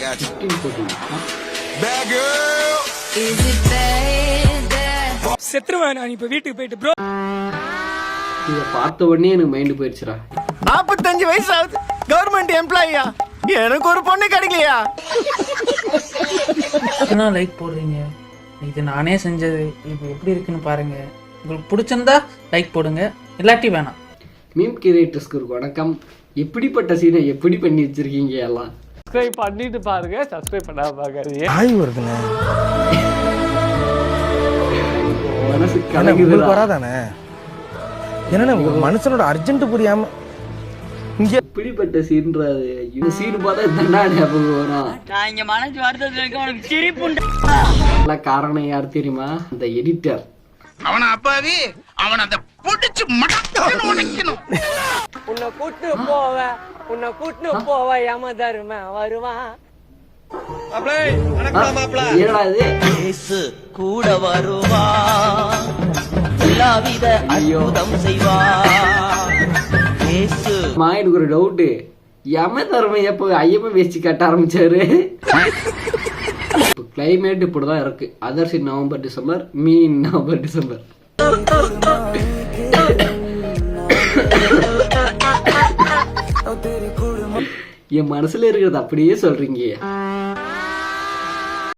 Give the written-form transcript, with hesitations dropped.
got you. Bad girl. Is it bad? செத்துருவேன் நான் இப்ப வீட்டுக்கு போயிட்டு ப்ரோ. இத பார்த்த உடனே எனக்கு மைண்ட் போயிடுச்சுடா. 45 வயசு ஆகுது, கவர்மெண்ட் எம்ப்ளாயியா, எனக்கு ஒரு பொண்ணு கிடைக்கலையா? என்ன லைக் போடுறீங்க? இது நானே செஞ்சது, இது எப்படி இருக்குன்னு பாருங்க. உங்களுக்கு பிடிச்சிருந்தா லைக் போடுங்க, இல்லாட்டி வேணாம். மீம் கிரியேட்டர்ஸ்க்கு ஒரு வணக்கம். எப்படிப்பட்ட சீனை எப்படி பண்ணி வச்சிருக்கீங்க எல்லாம்? சப்ஸ்கிரைப் பண்ணிட்டு பாருங்க, சப்ஸ்கிரைப் பண்ணாம பாக்காதீங்க. ஆய் வருதுங்க. மனசு கலங்குது வராதானே? என்ன ஒரு மனுஷனோட அர்ஜென்ட் புரியாம இங்க எப்படிப்பட்ட சீன்றாது. இந்த சீன் பார்த்தா தண்டா ஞாபகம் வரும். நான் இங்க மனசு வருத்தத்துக்கு உனக்கு சிரிப்புண்டு. காரணம் யார் தெரியுமா? அந்த எடிட்டர். அவன அப்பாவி, அவன் அந்த புடிச்சு மடக்கணும் உடைக்கணும். உன்னை கூட்டு போவ ஏமாதாருமே வருவான். என்னடா இது? இயேசு கூட வருவா, எல்லாவித அற்புதம் செய்வா. இயேசு எனக்கு ஒரு டவுட்டு. யம தர்மம் எப்போ ஐயப்ப வேஸ்டி கட்ட ஆரம்பிச்சாரு? கிளைமேட் இப்படிதான் இருக்கு. Others in November December, me in November December. என் மனசுல இருக்கிறது அப்படியே சொல்றீங்க.